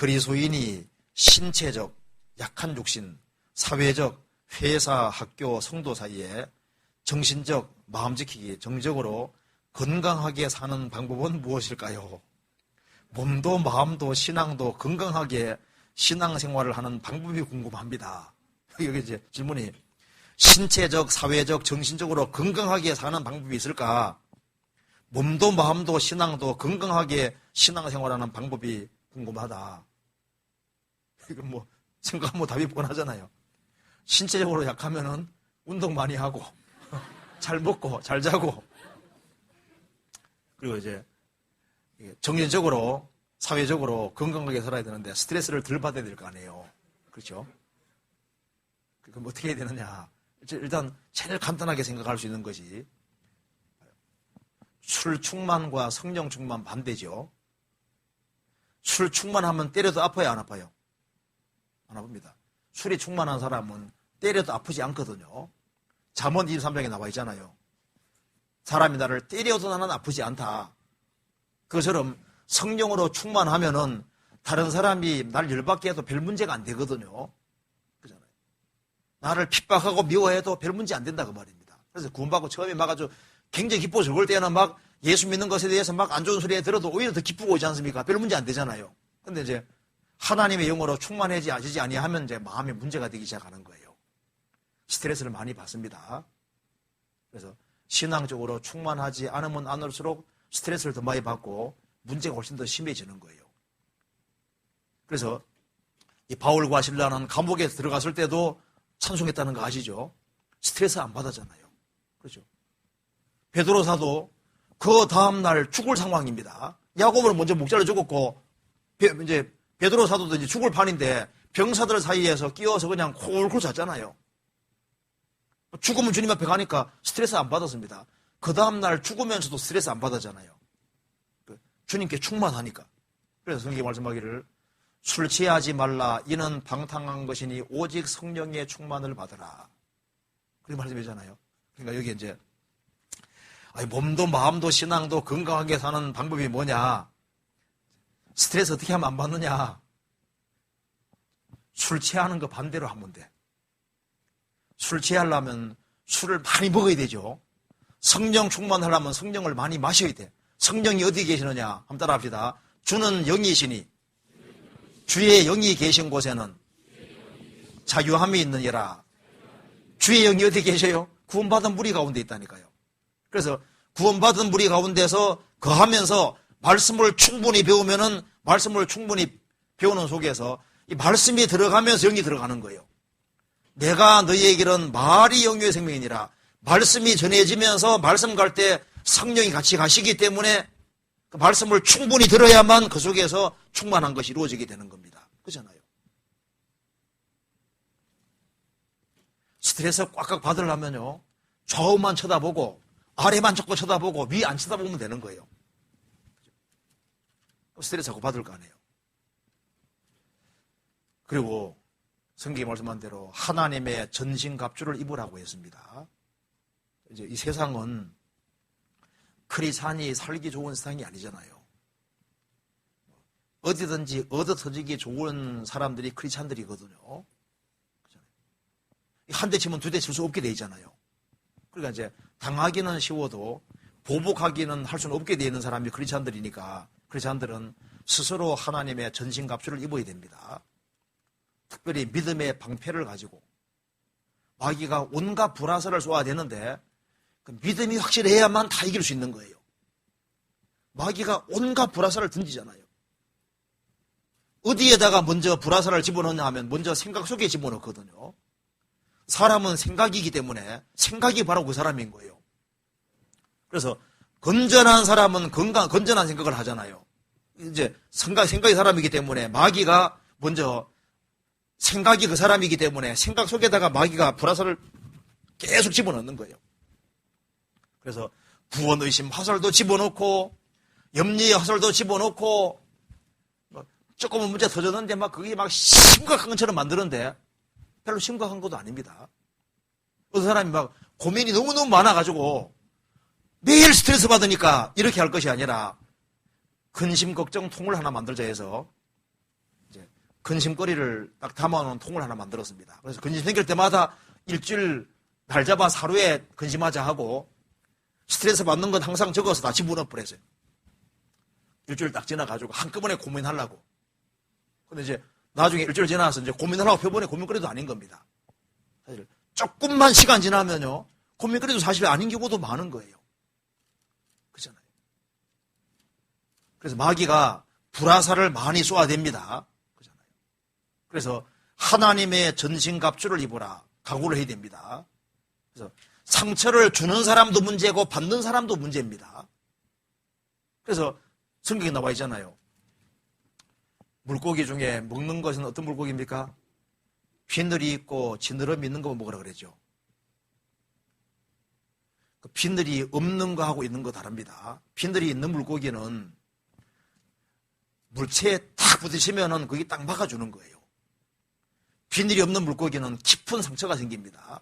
그리스도인이 신체적, 약한 육신, 사회적, 회사, 학교, 성도 사이에 정신적, 마음 지키기, 정적으로 건강하게 사는 방법은 무엇일까요? 몸도 마음도 신앙도 건강하게 신앙생활을 하는 방법이 궁금합니다. 여기 이제 질문이 신체적, 사회적, 정신적으로 건강하게 사는 방법이 있을까? 몸도 마음도 신앙도 건강하게 신앙생활하는 방법이 궁금하다. 이건 뭐 생각하면 답이 뻔하잖아요. 신체적으로 약하면은 운동 많이 하고 잘 먹고 잘 자고, 그리고 이제 정신적으로 사회적으로 건강하게 살아야 되는데 스트레스를 덜 받아야 될 거 아니에요. 그렇죠? 그럼 어떻게 해야 되느냐? 일단 제일 간단하게 생각할 수 있는 것이 술 충만과 성령 충만 반대죠. 술 충만하면 때려도 아파요, 안 아파요? 안 아픕니다. 술이 충만한 사람은 때려도 아프지 않거든요. 잠언 23장에 나와 있잖아요. 사람이 나를 때려도 나는 아프지 않다. 그것처럼 성령으로 충만하면은 다른 사람이 날 열받게 해도 별 문제가 안 되거든요. 그잖아요. 나를 핍박하고 미워해도 별 문제 안 된다 그 말입니다. 그래서 구원받고 처음에 막 아주 굉장히 기쁘고 좋을 때는 막 예수 믿는 것에 대해서 막 안 좋은 소리 들어도 오히려 더 기쁘고 오지 않습니까? 별 문제 안 되잖아요. 근데 이제 하나님의 영으로 충만해지지 아니하면 이제 마음에 문제가 되기 시작하는 거예요. 스트레스를 많이 받습니다. 그래서 신앙적으로 충만하지 않으면 않을수록 스트레스를 더 많이 받고 문제가 훨씬 더 심해지는 거예요. 그래서 이 바울과 실라는 감옥에 들어갔을 때도 찬송했다는 거 아시죠? 스트레스 안 받았잖아요. 그렇죠? 베드로 사도 그 다음날 죽을 상황입니다. 야고보는 먼저 목자를 죽었고 이제 베드로 사도도 이제 죽을 판인데 병사들 사이에서 끼어서 그냥 콜콜 잤잖아요. 죽으면 주님 앞에 가니까 스트레스 안 받았습니다. 그 다음날 죽으면서도 스트레스 안 받았잖아요. 주님께 충만하니까. 그래서 성경이 말씀하기를 술 취하지 말라 이는 방탕한 것이니 오직 성령의 충만을 받으라. 그렇게 말씀이잖아요. 그러니까 여기 이제 몸도 마음도 신앙도 건강하게 사는 방법이 뭐냐? 스트레스 어떻게 하면 안 받느냐? 술 취하는 거 반대로 하면 돼. 술 취하려면 술을 많이 먹어야 되죠. 성령 충만하려면 성령을 많이 마셔야 돼. 성령이 어디 계시느냐? 한번 따라 합시다. 주는 영이시니 주의 영이 계신 곳에는 자유함이 있느니라. 주의 영이 어디 계셔요? 구원받은 무리 가운데 있다니까요. 그래서 구원받은 무리 가운데서 거하면서 말씀을 충분히 배우면은 말씀을 충분히 배우는 속에서 이 말씀이 들어가면서 영이 들어가는 거예요. 내가 너희에게는 말이 영유의 생명이니라. 말씀이 전해지면서 말씀 갈 때 성령이 같이 가시기 때문에 그 말씀을 충분히 들어야만 그 속에서 충만한 것이 이루어지게 되는 겁니다. 그렇잖아요. 스트레스 꽉꽉 받으려면요, 좌우만 쳐다보고 아래만 자꾸 쳐다보고 위 안 쳐다보면 되는 거예요. 스트레스 자꾸 받을 거 아니에요. 그리고 성경이 말씀한 대로 하나님의 전신갑주를 입으라고 했습니다. 이제 이 세상은 크리스찬이 살기 좋은 세상이 아니잖아요. 어디든지 얻어 터지기 좋은 사람들이 크리스찬들이거든요. 한 대 치면 두 대 칠 수 없게 돼 있잖아요. 그러니까 이제 당하기는 쉬워도 보복하기는 할 수는 없게 되어 있는 사람이 크리스찬들이니까 크리스찬들은 스스로 하나님의 전신갑주를 입어야 됩니다. 특별히 믿음의 방패를 가지고 마귀가 온갖 불화살을 쏘아야 되는데 그 믿음이 확실해야만 다 이길 수 있는 거예요. 마귀가 온갖 불화살을 던지잖아요. 어디에다가 먼저 불화살을 집어넣냐 하면 먼저 생각 속에 집어넣거든요. 사람은 생각이기 때문에 생각이 바로 그 사람인 거예요. 그래서 건전한 사람은 건전한 생각을 하잖아요. 이제 생각이 사람이기 때문에 마귀가 먼저 생각이 그 사람이기 때문에 생각 속에다가 마귀가 불화살을 계속 집어넣는 거예요. 그래서 구원의심 화살도 집어넣고 염려의 화살도 집어넣고 조금은 문제 터졌는데 막 그게 막 심각한 것처럼 만드는데 별로 심각한 것도 아닙니다. 어떤 사람이 막 고민이 너무너무 많아가지고 매일 스트레스 받으니까 이렇게 할 것이 아니라 근심 걱정 통을 하나 만들자 해서 이제 근심거리를 딱 담아놓은 통을 하나 만들었습니다. 그래서 근심 생길 때마다 일주일 날 잡아 하루에 근심하자 하고 스트레스 받는 건 항상 적어서 다 집어넣어 버렸어요. 일주일 딱 지나가지고 한꺼번에 고민하려고. 근데 이제 나중에 일주일 지나서 이제 고민하려고 펴보니 고민거리도 아닌 겁니다. 사실 조금만 시간 지나면요, 고민거리도 사실 아닌 경우도 많은 거예요. 그렇잖아요. 그래서 마귀가 불화살을 많이 쏘아야 됩니다. 그렇잖아요. 그래서 하나님의 전신갑주를 입어라. 각오를 해야 됩니다. 그래서 상처를 주는 사람도 문제고 받는 사람도 문제입니다. 그래서 성경에 나와 있잖아요. 물고기 중에 먹는 것은 어떤 물고기입니까? 비늘이 있고 지느러미 있는 거 먹으라 그랬죠. 그 비늘이 없는 거하고 있는 거 다릅니다. 비늘이 있는 물고기는 물체에 딱 부딪히면은 그게 딱 막아주는 거예요. 비늘이 없는 물고기는 깊은 상처가 생깁니다.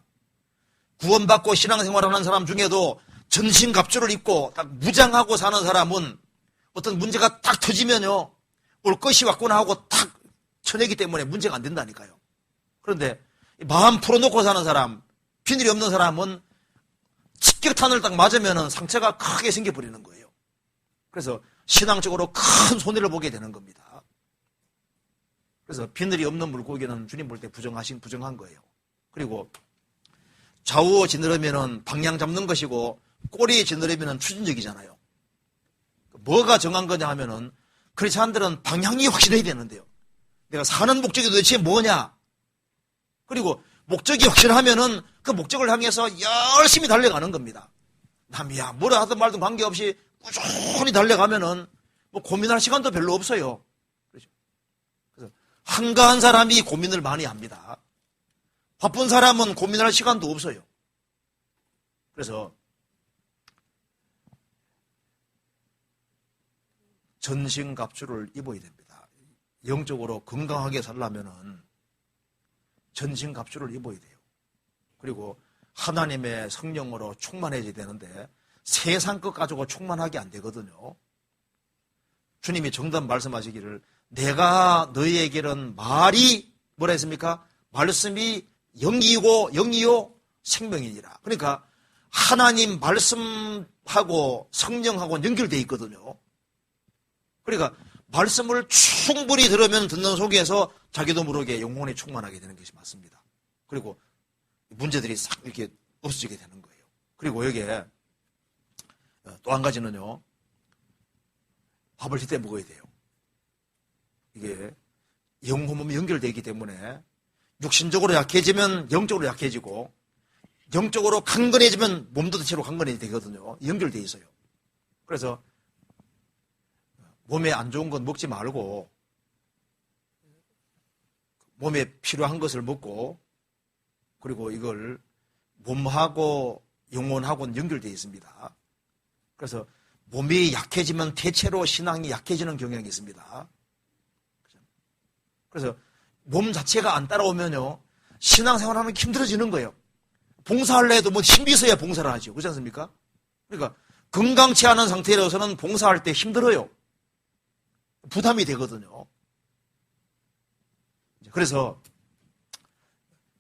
구원받고 신앙생활하는 사람 중에도 전신갑주를 입고 딱 무장하고 사는 사람은 어떤 문제가 딱 터지면요, 올 것이 왔구나 하고 딱 쳐내기 때문에 문제가 안 된다니까요. 그런데 마음 풀어놓고 사는 사람, 비늘이 없는 사람은 직격탄을 딱 맞으면 상처가 크게 생겨버리는 거예요. 그래서 신앙적으로 큰 손해를 보게 되는 겁니다. 그래서 비늘이 없는 물고기는 주님 볼 때 부정한 거예요. 그리고 좌우 지느러미는 방향 잡는 것이고 꼬리 지느러미는 추진적이잖아요. 뭐가 정한 거냐 하면은 크리스찬들은 방향이 확실해야 되는데요. 내가 사는 목적이 도대체 뭐냐? 그리고 목적이 확실하면은 그 목적을 향해서 열심히 달려가는 겁니다. 남이야 뭐라 하든 말든 관계없이 꾸준히 달려가면은 뭐 고민할 시간도 별로 없어요. 그렇죠? 그래서 한가한 사람이 고민을 많이 합니다. 바쁜 사람은 고민할 시간도 없어요. 그래서 전신갑주를 입어야 됩니다. 영적으로 건강하게 살려면은 전신갑주를 입어야 돼요. 그리고 하나님의 성령으로 충만해져야 되는데 세상 것 가지고 충만하게 안 되거든요. 주님이 정답 말씀하시기를 내가 너희에게는 말이 뭐라 했습니까? 말씀이 영이고 영이요 생명이니라. 그러니까 하나님 말씀하고 성령하고 연결되어 있거든요. 그러니까 말씀을 충분히 들으면 듣는 속에서 자기도 모르게 영혼이 충만하게 되는 것이 맞습니다. 그리고 문제들이 싹 이렇게 없어지게 되는 거예요. 그리고 여기에 또 한 가지는요, 밥을 제때 먹어야 돼요. 이게 영혼 몸이 연결되기 때문에 육신적으로 약해지면 영적으로 약해지고 영적으로 강건해지면 몸도 대체로 강건해야 되거든요. 연결되어 있어요. 그래서 몸에 안 좋은 건 먹지 말고 몸에 필요한 것을 먹고 그리고 이걸 몸하고 영혼하고는 연결되어 있습니다. 그래서 몸이 약해지면 대체로 신앙이 약해지는 경향이 있습니다. 그래서 몸 자체가 안 따라오면요, 신앙생활하면 힘들어지는 거예요. 봉사할래 해도 뭐 힘이 있어야 봉사를 하죠. 그렇지 않습니까? 그러니까 건강치 않은 상태로서는 봉사할 때 힘들어요. 부담이 되거든요. 그래서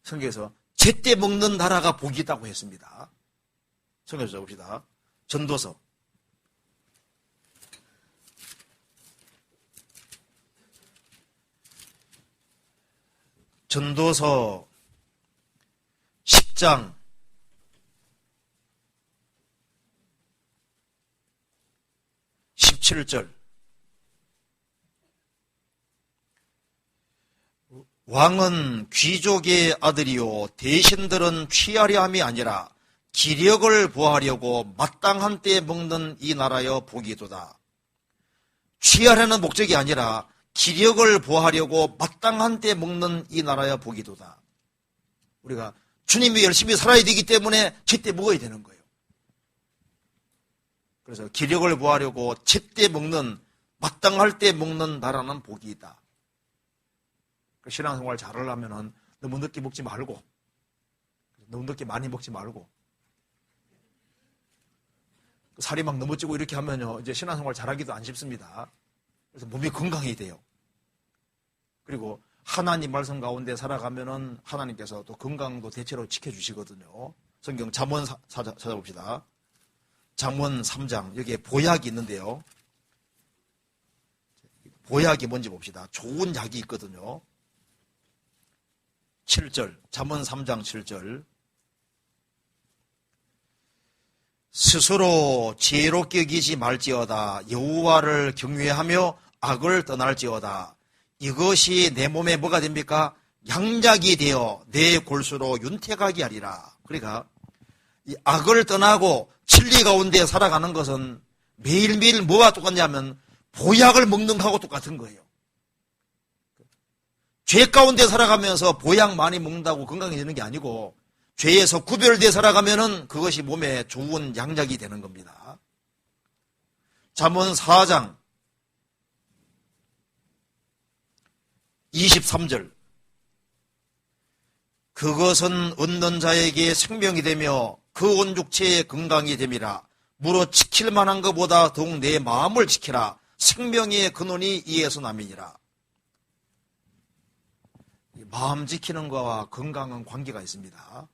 성경에서 제때 먹는 나라가 복이 있다고 했습니다. 성경에서 봅시다. 전도서 10장 17절 왕은 귀족의 아들이요 대신들은 취하려 함이 아니라 기력을 보하려고 마땅한 때에 먹는 이 나라여 복이도다. 취하려는 목적이 아니라 기력을 보하려고 마땅한 때에 먹는 이 나라여 복이도다. 우리가 주님이 열심히 살아야 되기 때문에 제때 먹어야 되는 거예요. 그래서 기력을 보하려고 제때 먹는, 마땅할 때 먹는 나라는 복이 있다. 신앙생활 잘하려면 너무 늦게 먹지 말고, 너무 늦게 많이 먹지 말고, 살이 막 너무 찌고 이렇게 하면요, 이제 신앙생활 잘하기도 안 쉽습니다. 그래서 몸이 건강해야 돼요. 그리고 하나님 말씀 가운데 살아가면은 하나님께서 또 건강도 대체로 지켜주시거든요. 성경 잠언 찾아봅시다. 잠언 3장 여기에 보약이 있는데요. 보약이 뭔지 봅시다. 좋은 약이 있거든요. 7절 잠언 3장 7절 스스로 지혜롭게 여기지 말지어다. 여호와를 경외하며 악을 떠날지어다. 이것이 내 몸에 뭐가 됩니까? 양약이 되어 내 골수로 윤택하게 하리라. 그러니까 이 악을 떠나고 진리 가운데 살아가는 것은 매일매일 뭐와 똑같냐면 보약을 먹는 거하고 똑같은 거예요. 죄 가운데 살아가면서 보약 많이 먹는다고 건강해지는 게 아니고 죄에서 구별되어 살아가면은 그것이 몸에 좋은 양약이 되는 겁니다. 잠언 4장 23절 그것은 얻는 자에게 생명이 되며 그 온 육체의 건강이 됨이라. 무릇 지킬 만한 것보다 더욱 내 마음을 지키라. 생명의 근원이 이에서 남이니라. 마음 지키는 것과 건강은 관계가 있습니다.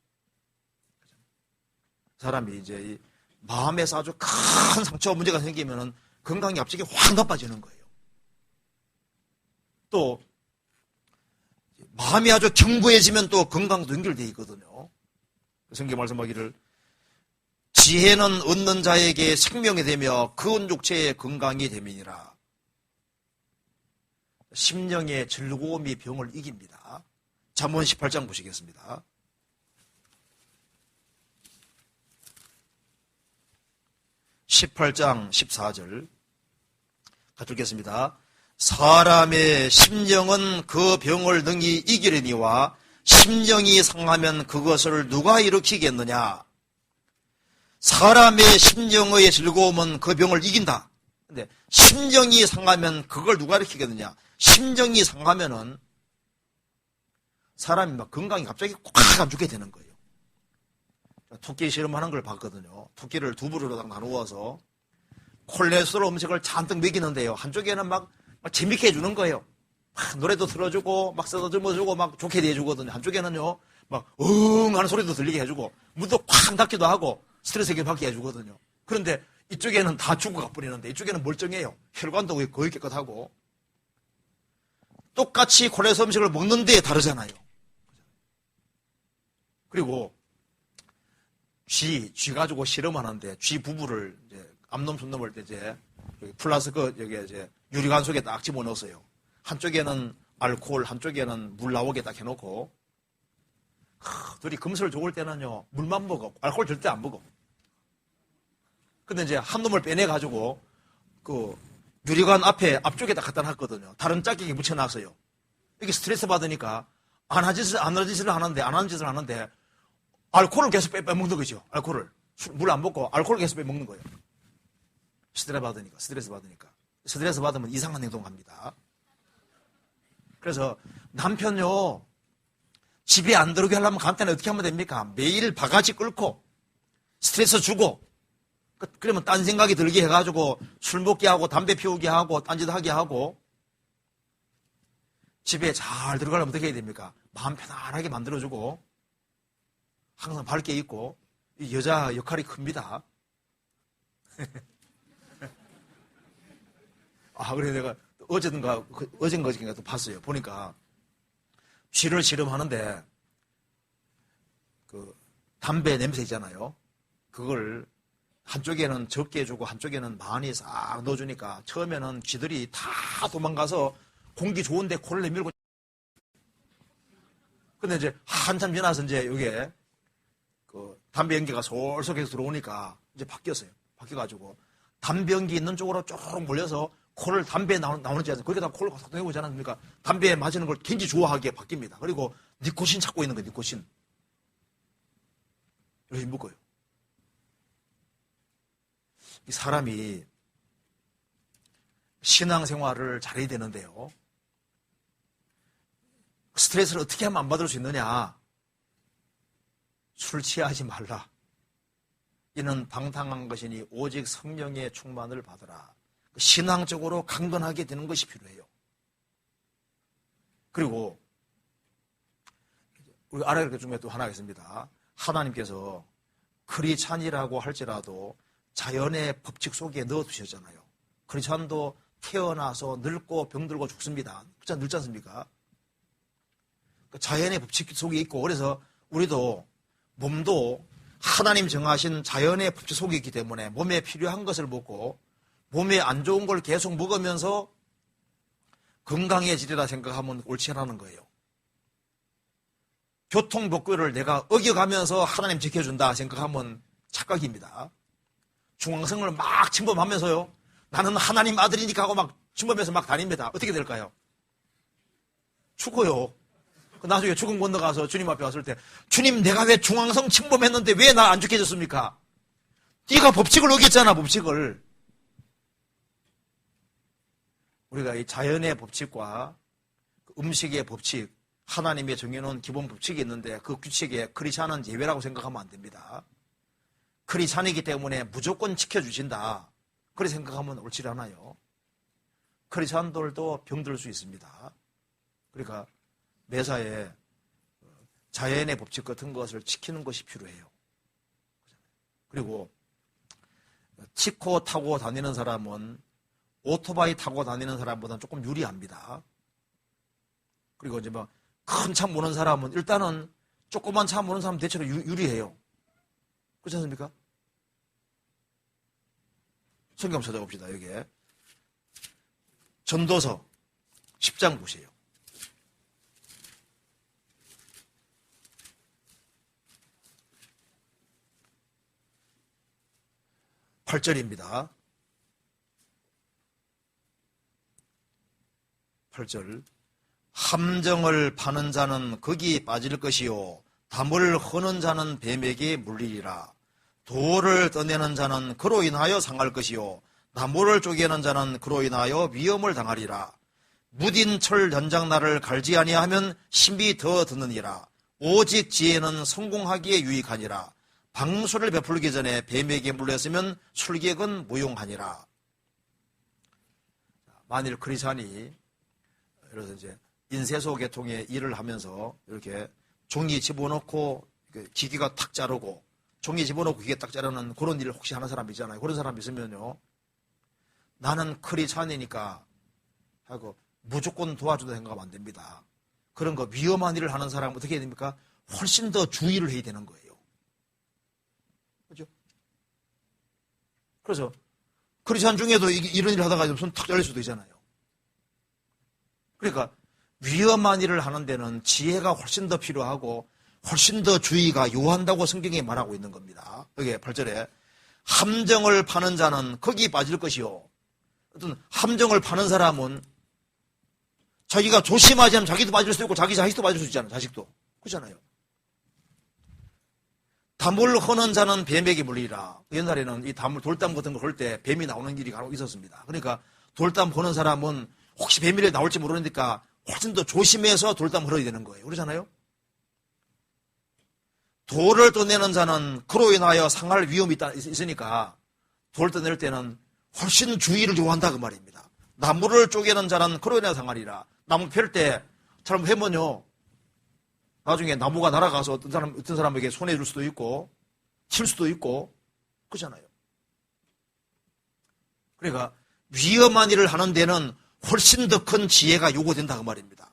사람이 이제 마음에서 아주 큰 상처 문제가 생기면은 건강이 갑자기 확 나빠지는 거예요. 또 마음이 아주 견고해지면 또 건강도 연결되어 있거든요. 성경 말씀하기를 지혜는 얻는 자에게 생명이 되며 그 온 육체의 건강이 됨이니라. 심령의 즐거움이 병을 이깁니다. 잠언 18장 보시겠습니다. 18장 14절 같이 읽겠습니다. 사람의 심령은 그 병을 능히 이기려니와 심령이 상하면 그것을 누가 일으키겠느냐. 사람의 심령의 즐거움은 그 병을 이긴다. 근데 심령이 상하면 그걸 누가 일으키겠느냐. 심령이 상하면은 사람이 막 건강이 갑자기 꽉 안 죽게 되는 거예요. 토끼 실험하는 걸 봤거든요. 토끼를 두 부류로 나누어서 콜레스테롤 음식을 잔뜩 먹이는데요. 한쪽에는 막 재밌게 해주는 거예요. 막 노래도 틀어주고 막 쓰다듬어주고 막 좋게 대해주거든요. 한쪽에는요 막 하는 소리도 들리게 해주고 문도 콱 닫기도 하고 스트레스 받게 해주거든요. 그런데 이쪽에는 다 죽고 가버리는데 이쪽에는 멀쩡해요. 혈관도 거의 깨끗하고. 똑같이 콜레스테롤 음식을 먹는데 다르잖아요. 그리고 쥐 가지고 실험하는데 쥐 부부를 이제 암놈 손 넘을 때 이제 플라스크 여기 이제 유리관 속에 딱 집어넣었어요. 한쪽에는 알코올, 한쪽에는 물 나오게 딱 해놓고 둘이 금술 좋을 때는요 물만 먹어. 알코올 절대 안 먹어. 근데 이제 한 놈을 빼내가지고 그 유리관 앞쪽에다 갖다 놨거든요. 다른 짝꿍이 붙여놨어요. 이게 스트레스 받으니까 안 하는 짓을 하는데 알코올을 계속 빼먹는 거죠. 알코올을. 물 안 먹고 알코올을 계속 빼먹는 거예요. 스트레스 받으니까. 스트레스 받으면 이상한 행동합니다. 그래서 남편요 집에 안 들어오게 하려면 간단히 어떻게 하면 됩니까? 매일 바가지 끌고 스트레스 주고 그러면 딴 생각이 들게 해가지고 술 먹게 하고 담배 피우게 하고 딴짓 하게 하고 집에 잘 들어가려면 어떻게 해야 됩니까? 마음 편안하게 만들어주고 항상 밝게 있고 이 여자 역할이 큽니다. 그래 내가 어젠가 또 봤어요. 보니까 쥐를 실험하는데 그 담배 냄새 있잖아요. 그걸 한쪽에는 적게 주고 한쪽에는 많이 싹 넣어주니까 처음에는 쥐들이 다 도망가서 공기 좋은데 코를 내밀고 근데 이제 한참 지나서 이제 여기에 그 담배 연기가 솔솔 계속 들어오니까 이제 바뀌었어요. 바뀌어가지고 담배 연기 있는 쪽으로 쭉 몰려서 코를 담배 나오는지 않습니까? 거기다 코를 확 내보지 않습니까? 담배 마시는 걸 굉장히 좋아하게 바뀝니다. 그리고 니코신 찾고 있는 거예요. 니코신. 열심히 먹어요. 이 사람이 신앙생활을 잘해야 되는데요. 스트레스를 어떻게 하면 안 받을 수 있느냐? 술 취하지 말라. 이는 방탕한 것이니 오직 성령의 충만을 받으라. 신앙적으로 강건하게 되는 것이 필요해요. 그리고 우리 알아야 될 것 중에 또 하나 있습니다. 하나님께서 크리스찬이라고 할지라도 자연의 법칙 속에 넣어두셨잖아요. 크리스찬도 태어나서 늙고 병들고 죽습니다. 그렇지 늙지 않습니까? 자연의 법칙 속에 있고, 그래서 우리도 몸도 하나님 정하신 자연의 법칙 속에 있기 때문에 몸에 필요한 것을 먹고 몸에 안 좋은 걸 계속 먹으면서 건강해지리라 생각하면 옳지 않은 거예요. 교통법규를 내가 어겨가면서 하나님 지켜준다 생각하면 착각입니다. 중앙성을 막 침범하면서요, 나는 하나님 아들이니까 하고 막 침범해서 막 다닙니다. 어떻게 될까요? 죽어요. 나중에 죽음 건너가서 주님 앞에 왔을 때, 주님, 내가 왜 중앙성 침범했는데 왜 나 안 죽게 해줬습니까? 네가 법칙을 어겼잖아, 법칙을. 우리가 이 자연의 법칙과 음식의 법칙, 하나님의 정해놓은 기본 법칙이 있는데 그 규칙에 크리스찬은 예외라고 생각하면 안 됩니다. 크리스찬이기 때문에 무조건 지켜주신다, 그렇게 생각하면 옳지 않아요. 크리스찬들도 병들 수 있습니다. 그러니까 매사에 자연의 법칙 같은 것을 지키는 것이 필요해요. 그리고 치코 타고 다니는 사람은 오토바이 타고 다니는 사람보다는 조금 유리합니다. 그리고 이제 뭐 큰 차 모는 사람은 일단은 조그만 차 모는 사람은 대체로 유리해요. 그렇지 않습니까? 성경 찾아봅시다. 여기에 전도서 10장 보세요. 8절입니다. 8절. 함정을 파는 자는 거기 빠질 것이요 담을 허는 자는 뱀에게 물리리라. 돌을 떠내는 자는 그로 인하여 상할 것이요 나무를 쪼개는 자는 그로 인하여 위험을 당하리라. 무딘 철 연장날을 갈지 아니하면 힘이 더 드느니라. 오직 지혜는 성공하기에 유익하니라. 방수를 베풀기 전에 뱀에게 물렸으면 술객은 무용하니라. 만일 크리스찬이 그래서 이제 인쇄소 계통의 일을 하면서 이렇게 종이 집어넣고 기계가 탁 자르고 종이 집어넣고 기계 딱 자르는 그런 일을 혹시 하는 사람 있잖아요. 그런 사람 있으면요, 나는 크리스찬이니까 하고 무조건 도와준다 생각하면 안 됩니다. 그런 거 위험한 일을 하는 사람은 어떻게 해야 됩니까? 훨씬 더 주의를 해야 되는 거예요. 그죠? 그래서 크리스찬 중에도 이런 일을 하다가 손 탁 잘릴 수도 있잖아요. 그러니까 위험한 일을 하는 데는 지혜가 훨씬 더 필요하고 훨씬 더 주의가 요한다고 성경에 말하고 있는 겁니다. 여기 8절에 함정을 파는 자는 거기 빠질 것이요. 어떤 함정을 파는 사람은 자기가 조심하지 않으면 자기도 빠질 수도 있고 자기 자식도 빠질 수 있잖아요. 자식도. 그렇잖아요. 담을 허는 자는 뱀에게 물리라. 옛날에는 이 돌담 같은 걸 헐 때 뱀이 나오는 일이 간혹 있었습니다. 그러니까 돌담 허는 사람은 혹시 뱀이 나올지 모르니까 훨씬 더 조심해서 돌담 헐어야 되는 거예요. 그러잖아요. 돌을 떠내는 자는 그로 인하여 상할 위험이 있으니까 돌 떠낼 때는 훨씬 주의를 요한다 그 말입니다. 나무를 쪼개는 자는 그로 인하여 상하리라. 나무 펼 때 잘못하면요, 나중에 나무가 날아가서 어떤 사람에게 손해줄 수도 있고 칠 수도 있고 그렇잖아요. 그러니까 위험한 일을 하는 데는 훨씬 더 큰 지혜가 요구된다 그 말입니다.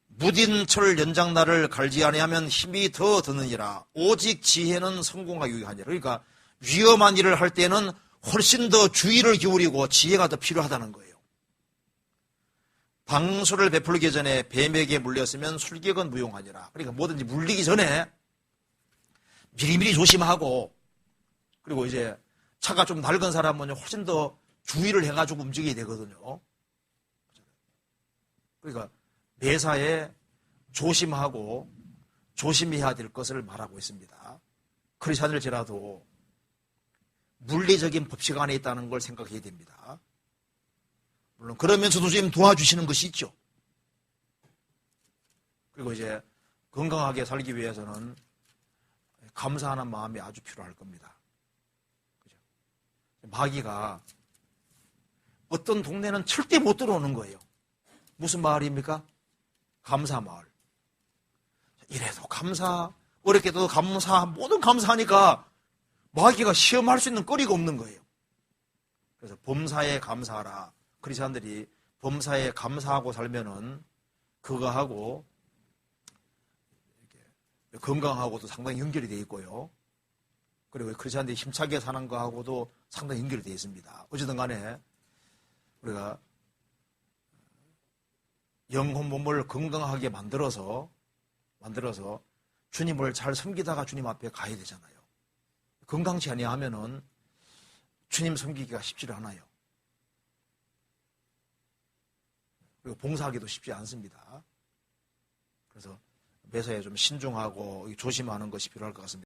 무딘 철 연장날을 갈지 아니하면 힘이 더 드느니라. 오직 지혜는 성공하기 유익하니라. 그러니까 위험한 일을 할 때는 훨씬 더 주의를 기울이고 지혜가 더 필요하다는 거예요. 방수를 베풀기 전에 뱀에게 물렸으면 술객은 무용하니라. 그러니까 뭐든지 물리기 전에 미리미리 조심하고, 그리고 이제 차가 좀 낡은 사람은 훨씬 더 주의를 해가지고 움직여야 되거든요. 그러니까 매사에 조심하고 조심해야 될 것을 말하고 있습니다. 크리스찬일지라도 물리적인 법칙 안에 있다는 걸 생각해야 됩니다. 물론 그러면서도 좀 도와주시는 것이 있죠. 그리고 이제 건강하게 살기 위해서는 감사하는 마음이 아주 필요할 겁니다. 그죠? 마귀가 어떤 동네는 절대 못 들어오는 거예요. 무슨 마을입니까? 감사 마을. 이래도 감사, 어렵게도 감사, 모든 감사하니까 마귀가 시험할 수 있는 거리가 없는 거예요. 그래서 범사에 감사하라. 크리스찬들이 범사에 감사하고 살면은 그거하고 건강하고도 상당히 연결이 되어 있고요. 그리고 크리스찬들이 힘차게 사는 거하고도 상당히 연결이 되어 있습니다. 어쨌든 간에 우리가 영혼 몸을 건강하게 만들어서 주님을 잘 섬기다가 주님 앞에 가야 되잖아요. 건강치 아니하면은 주님 섬기기가 쉽지를 않아요. 그리고 봉사하기도 쉽지 않습니다. 그래서 매사에 좀 신중하고 조심하는 것이 필요할 것 같습니다.